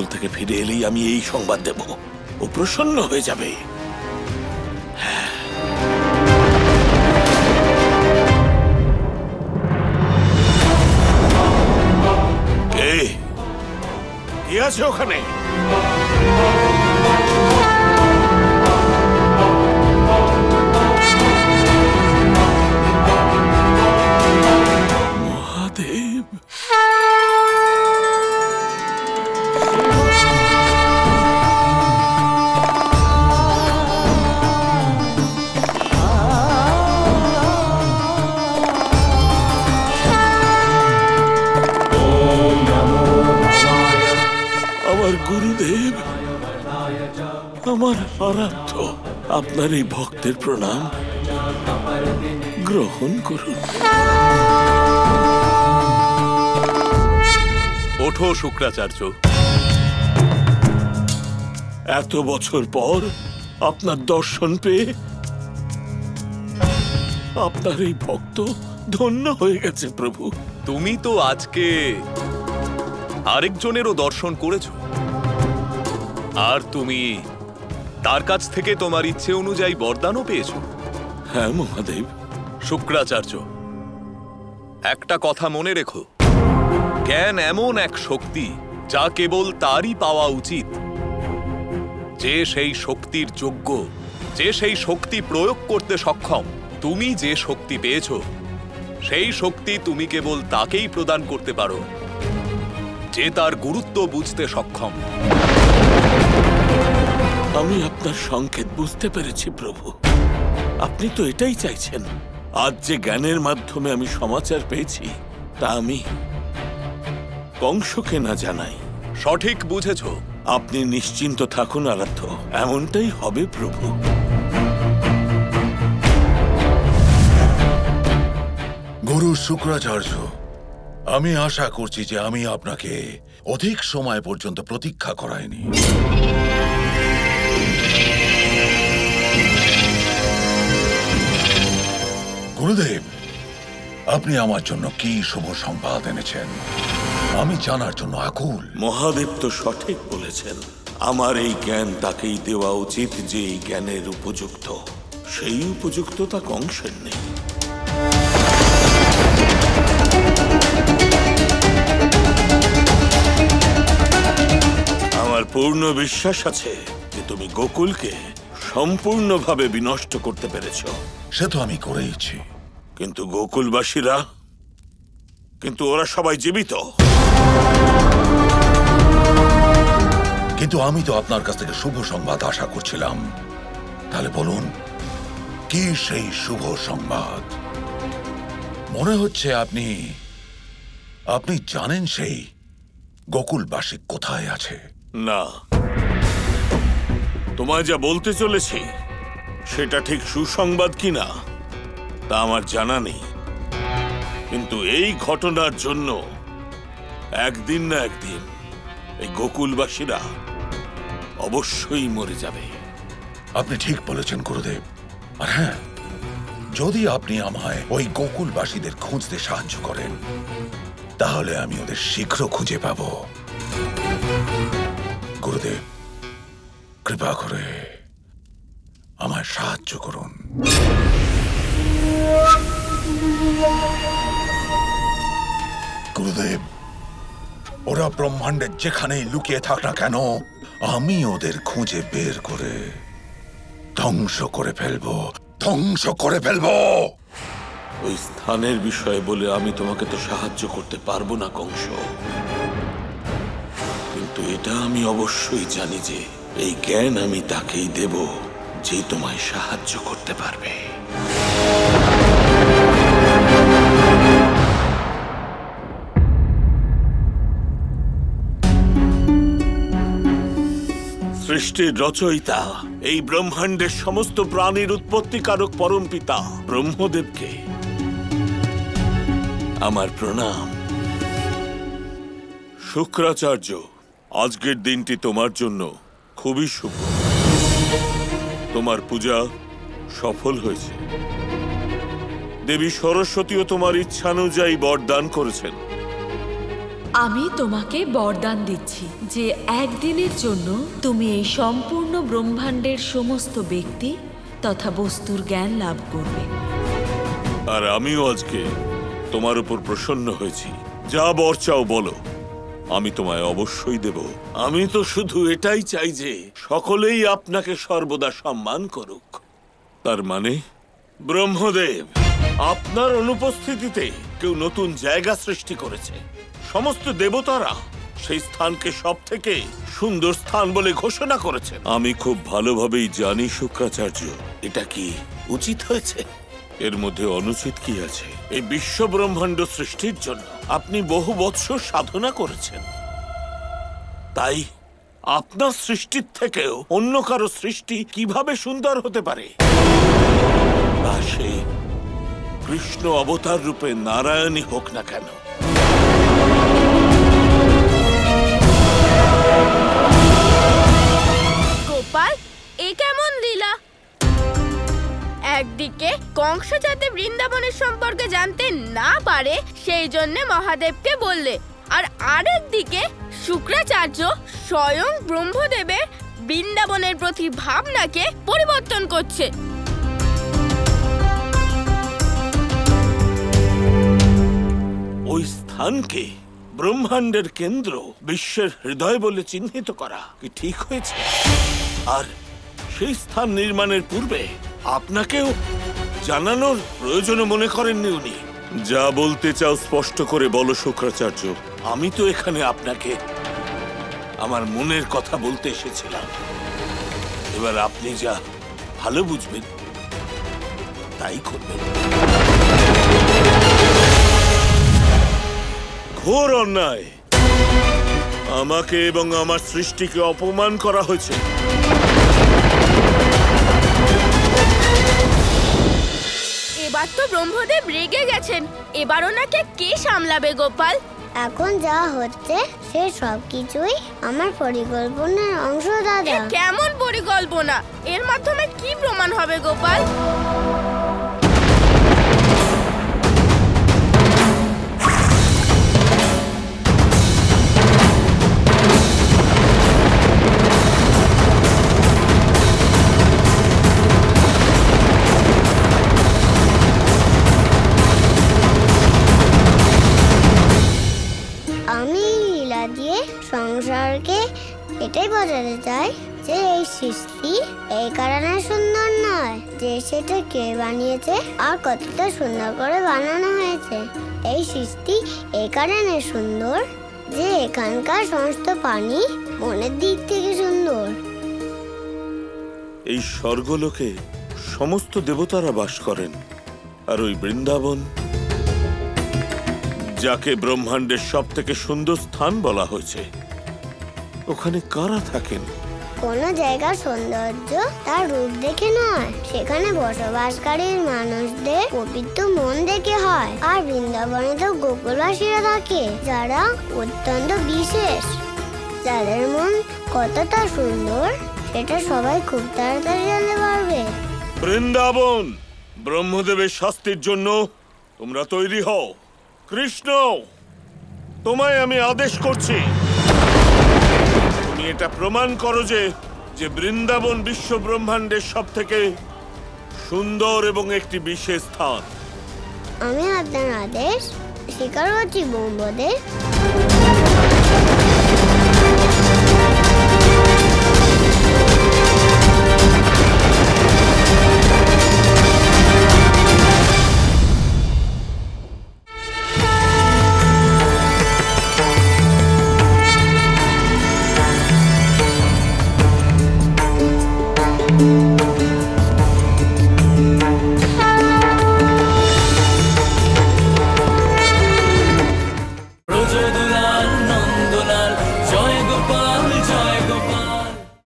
গোকুল থেকে ফিরে এলেই আমি এই সংবাদ দেব। ও প্রসন্ন হয়ে যাবে। কে আছে ওখানে? মহাদেব, আমার গুরুদেব, আমার আরাধ্য, আপনার এই ভক্তের প্রণাম গ্রহণ করুন। ওঠো শুক্রাচার্য। এত বছর পর আপনার দর্শন পেয়ে আপনার এই ভক্ত ধন্য হয়ে গেছে প্রভু। তুমি তো আজকে আরেকজনেরও দর্শন করেছো, আর তুমি তার কাছ থেকে তোমার ইচ্ছে অনুযায়ী বরদানও পেয়েছো। হ্যাঁ মহাদেব। শুক্রাচার্য, একটা কথা মনে রেখো, জ্ঞান এমন এক শক্তি যা কেবল তারই পাওয়া উচিত যে সেই শক্তির যোগ্য, যে সেই শক্তি প্রয়োগ করতে সক্ষম। তুমি যে শক্তি পেয়েছো সেই শক্তি তুমি কেবল তাকেই প্রদান করতে পারো যে তার গুরুত্ব বুঝতে সক্ষম। আমি আপনার সংকেত বুঝতে পেরেছি প্রভু। আপনি তো এটাই চাইছেন। আজ যে জ্ঞানের মাধ্যমে আমি সমাচার পেয়েছি তা আমি কংসকে না জানাই। সঠিক বুঝেছ। আপনি নিশ্চিন্ত থাকুন আরাধ্য, এমনটাই হবে প্রভু। গুরু শুক্রাচার্য, আমি আশা করছি যে আমি আপনাকে অধিক সময় পর্যন্ত প্রতীক্ষা করাইনি। গুরুদেব, আপনি আমার জন্য কি শুভ সংবাদ এনেছেন আমি জানার জন্য আকুল। মহাদেব তো সঠিক বলেছেন। আমার এই জ্ঞান তাকেই দেওয়া উচিত যে এই জ্ঞানের উপযুক্ত। সেই উপযুক্ততা কংসের নেই। আমার পূর্ণ বিশ্বাস আছে যে তুমি গোকুলকে সম্পূর্ণভাবে বিনষ্ট করতে পেরেছ। সে তো আমি করেইছি। কিন্তু গোকুলবাসীরা, কিন্তু ওরা সবাই জীবিত। কিন্তু আমি তো আপনার কাছ থেকে শুভ সংবাদ আশা করছিলাম। তাহলে বলুন, কি সেই শুভ সংবাদ? মনে হচ্ছে আপনি জানেন সেই গোকুলবাসী কোথায় আছে। না, তোমায় যা বলতে চলেছি সেটা ঠিক সুসংবাদ কিনা তা আমার জানা নেই। কিন্তু এই ঘটনার জন্য একদিন না একদিন এই গোকুলবাসীরা অবশ্যই মরে যাবে। আপনি ঠিক বলেছেন গুরুদেব। আর হ্যাঁ, যদি আপনি আমায় ওই গোকুলবাসীদের খুঁজতে সাহায্য করেন তাহলে আমি ওদের শীঘ্র খুঁজে পাব। গুরুদেব, কৃপা করে আমায় সাহায্য করুন। গুরুদেব, ওরা ব্রহ্মাণ্ডের যেখানেই লুকিয়ে থাক না কেন আমি ওদের খুঁজে বের করে ধ্বংস করে ফেলবো। ওই স্থানের বিষয়ে বলে আমি তোমাকে তো সাহায্য করতে পারবো না কংস। কিন্তু এটা আমি অবশ্যই জানি যে এই জ্ঞান আমি তাকেই দেব যে তোমায় সাহায্য করতে পারবে। সৃষ্টির রচয়িতা, এই ব্রহ্মাণ্ডের সমস্ত প্রাণীর উৎপত্তিকারক পরম পিতা ব্রহ্মদেবকে আমার প্রণাম। শুক্রাচার্য, আজকের দিনটি তোমার জন্য খুবই শুভ। তোমার পূজা সফল হয়েছে। দেবী সরস্বতীও তোমার ইচ্ছানুযায়ী বরদান করেছেন। আমি তোমাকে বরদান দিচ্ছি যে একদিনের জন্য তুমি এই সম্পূর্ণ ব্রহ্মাণ্ডের সমস্ত ব্যক্তি তথা বস্তুর জ্ঞান লাভ করবে। আর আমিও আজকে তোমার উপর প্রসন্ন হয়েছি। যা বর চাও বলো, আমি তোমায় অবশ্যই দেব। আমি তো শুধু এটাই চাই যে সকলেই আপনাকে সর্বদা সম্মান করুক। তার মানে ব্রহ্মদেব আপনার অনুপস্থিতিতে কেউ নতুন জায়গা সৃষ্টি করেছে। সমস্ত দেবতারা সেই স্থানকে সবথেকে সুন্দর স্থান বলে ঘোষণা করেছে। আমি খুব ভালোভাবেই জানি শুক্রাচার্য, এটা কি উচিত হয়েছে? এর মধ্যে অনুচিত কি আছে? এই বিশ্ব ব্রহ্মাণ্ড সৃষ্টির জন্য আপনি বহু বৎসর সাধনা করেছেন। তাই আপনার সৃষ্টির থেকেও অন্য কারো সৃষ্টি কিভাবে সুন্দর হতে পারে? তা সে কৃষ্ণ অবতার রূপে নারায়ণই হোক না কেন। গোপাল, এ কেমন লীলা? একদিকে কংস যাতে বৃন্দাবনের সম্পর্কে জানতে না পারে সেই জন্য মহাদেবকে বললে, আর আরেকদিকে শুক্রাচার্য স্বয়ং ব্রহ্মদেবের বৃন্দাবনের প্রতি ভাবনাকে পরিবর্তন করছে। ওই স্থানকে ব্রহ্মাণ্ডের কেন্দ্র, বিশ্বের হৃদয় বলে চিহ্নিত করা কি ঠিক হয়েছে? আর সেই স্থান নির্মাণের পূর্বে আপনাকেও জানানোর প্রয়োজনও মনে করেননি উনি? যা বলতে চাও স্পষ্ট করে বলো শুক্রাচার্য। আমি তো এখানে আপনাকে আমার মনের কথা বলতে এসেছিলাম। এবার আপনি যা ভালো বুঝবেন তাই করবেন। ঘোর অন্যায়, আমাকে এবং আমার সৃষ্টিকে অপমান করা হয়েছে। এবার তো ব্রহ্মদেব রেগে গেছেন, এবার ওনাকে কে সামলাবে গোপাল? এখন যা হচ্ছে সে সবকিছুই আমার পরিকল্পনার অংশ দাদা। কেমন পরিকল্পনা? এর মাধ্যমে কি প্রমাণ হবে গোপাল? সংসারকে এটাই বোঝাতে চাই যে এই সৃষ্টি এই কারণে সুন্দর নয় যে সেটা কে বানিয়েছে আর কতটা সুন্দর করে বানানো হয়েছে। এই সৃষ্টি এই কারণে সুন্দর যে এখানকার সমস্ত পানি মনের দিক থেকে সুন্দর। এই স্বর্গলোকে সমস্ত দেবতারা বাস করেন, আর ওই বৃন্দাবন যাকে ব্রহ্মাণ্ডের সব থেকে সুন্দর স্থান বলা হয়েছে, ওখানে কারা থাকেন? কোন জায়গার সৌন্দর্য তার রূপ দেখে নয়, সেখানে বসবাসকারী মানুষদের পবিত্র মন দেখে হয়। আর বৃন্দাবনে তো গোকুলবাসীরা থাকে যারা অত্যন্ত বিশেষ, যাদের মন কতটা সুন্দর সেটা সবাই খুব তাড়াতাড়ি জানতে পারবে। বৃন্দাবন ব্রহ্মদেবের শাস্তির জন্য তোমরা তৈরি হও। কৃষ্ণ, তোমায় আমি আদেশ করছি, তুমি এটা প্রমাণ করো যে বৃন্দাবন বিশ্ব ব্রহ্মাণ্ডের সব থেকে সুন্দর এবং একটি বিশেষ স্থান। আমি আপনার আদেশ স্বীকার করছি ব্রহ্মদেব।